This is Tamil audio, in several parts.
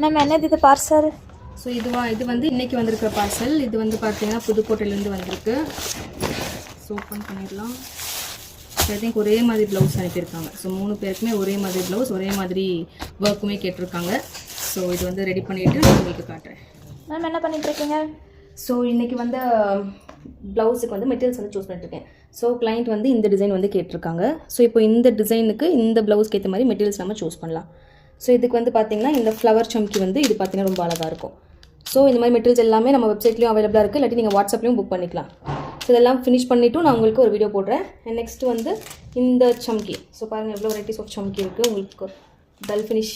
மேம் என்னது இது பார்சல்? ஸோ இது வந்து இன்றைக்கி வந்திருக்கிற பார்சல். இது வந்து பார்த்தீங்கன்னா புதுக்கோட்டையிலேருந்து வந்திருக்கு. ஸோ ஓப்பன் பண்ணிடலாம். ஐ திங்க் ஒரே மாதிரி ப்ளவுஸ் அனுப்பியிருக்காங்க. ஸோ 3 பேருக்குமே ஒரே மாதிரி ப்ளவுஸ், ஒரே மாதிரி ஒர்க்குமே கேட்டிருக்காங்க. ஸோ இது வந்து ரெடி பண்ணிவிட்டு உங்களுக்கு காட்டுறேன். மேம் என்ன பண்ணிட்டுருக்கீங்க? ஸோ இன்றைக்கி வந்து ப்ளவுஸுக்கு வந்து மெட்டீரியல்ஸ் வந்து சூஸ் பண்ணிட்டுருக்கேன். ஸோ கிளைண்ட் வந்து இந்த டிசைன் வந்து கேட்டிருக்காங்க. ஸோ இப்போ இந்த டிசைனுக்கு இந்த ப்ளவுஸ்க்கு ஏற்ற மாதிரி மெட்டீரியல்ஸ் நம்ம சூஸ் பண்ணலாம். ஸோ இதுக்கு வந்து பார்த்திங்கன்னா இந்த ஃப்ளவர் சம்கி வந்து இது பார்த்திங்கன்னா ரொம்ப அழகாக இருக்கும். ஸோ இந்த மாதிரி மெட்டீரியல்ஸ் எல்லாமே நம்ம வெப்சைட்லேயும் அவைலபிளாக இருக்குது, இல்லாட்டி நீங்கள் வாட்ஸ்அப்லேயும் புக் பண்ணிக்கலாம். ஸோ இதெல்லாம் ஃபினிஷ் பண்ணிவிட்டு நான் உங்களுக்கு ஒரு வீடியோ போடுறேன். அண்ட் நெக்ஸ்ட் வந்து இந்த சம்கி. ஸோ பாருங்கள் எவ்வளோ வெரைட்டிஸ் ஆஃப் சம்கி இருக்குது. உங்களுக்கு டல் ஃபினிஷ்,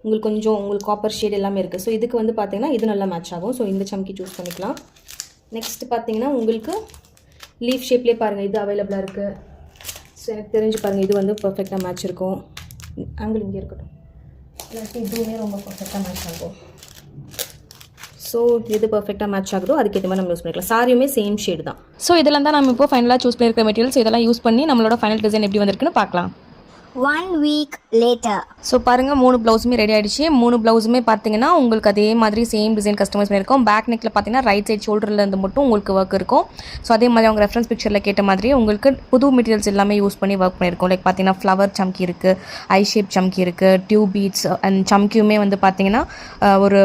உங்களுக்கு காப்பர் ஷேட் எல்லாமே இருக்குது. ஸோ இதுக்கு வந்து பார்த்திங்கன்னா இது நல்லா மேட்ச் ஆகும். ஸோ இந்த சம்கி சூஸ் பண்ணிக்கலாம். நெக்ஸ்ட் பார்த்திங்கன்னா உங்களுக்கு லீஃப் ஷேப்லேயே பாருங்கள் இது அவைலபிளாக இருக்குது. ஸோ எனக்கு தெரிஞ்சு பாருங்கள் இது வந்து பர்ஃபெக்டாக மேட்ச் இருக்கும். ஆங்கிள் இங்கே இருக்கட்டும், இல்லாட்டி இதுவுமே ரொம்ப பர்ஃபெக்டாக மேட்ச் ஆகும். ஸோ இது பர்ஃபெக்டாக மேட்ச் ஆகுதோ அதுக்கேற்ற மாதிரி நம்ம யூஸ் பண்ணிக்கலாம். சாரியுமே சேம் ஷேடு தான். ஸோ இதெல்லாம் தான் நம்ம இப்போ ஃபைனலாக சூஸ் பண்ணியிருக்க மெட்டீரியல்ஸ். இதெல்லாம் யூஸ் பண்ணி நம்மளோட ஃபைனல் டிசைன் எப்படி வந்திருக்குன்னு பார்க்கலாம். 1 week later. ஸோ பாருங்கள் 3 ப்ளவுஸுமே ரெடி ஆகிடுச்சு. 3 ப்ளவுஸுமே பார்த்தீங்கன்னா உங்களுக்கு அதே மாதிரி சேம் டிசைன் கஸ்டமைஸ் பண்ணியிருக்கோம். பேக் நெக்கில் பார்த்தீங்கன்னா ரைட் சைட் ஷோல்டர்லேருந்து மட்டும் உங்களுக்கு ஒர்க் இருக்கும். ஸோ அதே மாதிரி அவங்க ரெஃபரன்ஸ் பிக்சரில் கேட்ட மாதிரியே உங்களுக்கு புது மெட்டீரியல்ஸ் எல்லாமே யூஸ் பண்ணி ஒர்க் பண்ணியிருக்கோம். லைக் பார்த்தீங்கன்னா ஃப்ளவர் சம்கி இருக்குது, ஐ ஷேப் சம்கி இருக்குது, டியூப் பீட்ஸ் அண்ட் சம்கியுமே வந்து பார்த்தீங்கன்னா ஒரு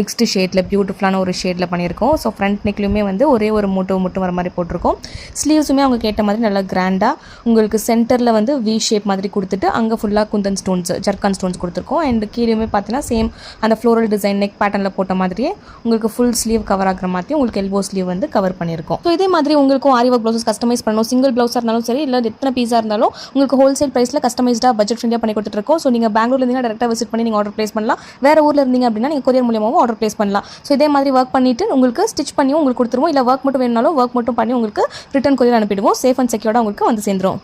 மிக்ஸ்டு ஷேடில் பியூட்டிஃபுல்லான ஒரு ஷேடில் பண்ணியிருக்கோம். ஸோ ஃப்ரண்ட் நெக்லையுமே வந்து ஒரே ஒரு மட்டும் வர மாதிரி போட்டிருக்கோம். ஸ்லீவ்ஸுமே அவங்க கேட்ட மாதிரி நல்லா கிராண்டாக உங்களுக்கு சென்டரில் வந்து வி ஷேப் மாதிரி கொடுத்துட்டு அங்கே ஃபுல்லாக குந்தன் ஸ்டோன்ஸ், ஜர்கான் ஸ்டோன்ஸ் கொடுத்துருக்கோம். அண்ட் கீழேயுமே பார்த்தீங்கன்னா சேம் அந்த ஃப்ளோரல் டிசைன் நெக் பேட்டர்னில் போட்ட மாதிரியே உங்களுக்கு ஃபுல் ஸ்லீவ் கவர் ஆகிற மாதிரி உங்களுக்கு எல்போ ஸ்லீவ் வந்து கவர் பண்ணியிருக்கோம். ஸோ இதே மாதிரி உங்களுக்கும் ஆரி ஒர்க் ப்ளவுஸஸ் கஸ்டமைஸ் பண்ணணும், சிங்கிள் ப்ளவுஸாக இருந்தாலும் சரி, இல்லை எத்தனை பீஸாக இருந்தாலும் உங்களுக்கு ஹோல்சேல் ப்ரைஸில் கஸ்டமைஸ்டாக பட்ஜெட் ஃப்ரெண்டியாக பண்ணி கொடுத்துருக்கோம். ஸோ நீங்கள் பெங்களூர்ல இருந்தீங்கன்னா டேரெக்டாக விசிட் பண்ணி நீங்கள் ஆர்டர் ப்ளேஸ் பண்ணலாம். வேறு ஊரில் இருந்தீங்க அப்படின்னா நீங்கள் கொரியர் மூலியமாகவும் ஆர்டர் ப்ளேஸ் பண்ணலாம். ஸோ இதே மாதிரி ஒர்க் பண்ணிவிட்டு உங்களுக்கு ஸ்டிச் பண்ணியும் உங்களுக்கு கொடுத்துருவோம். இல்லை ஒர்க் மட்டும் வேணுனாலும் ஒர்க் மட்டும் பண்ணி உங்களுக்கு ரிட்டன் கொரியர் அனுப்பிடுவோம். சேஃப் அண்ட் செக்யூர்டாக உங்களுக்கு வந்து சேர்ந்துடும்.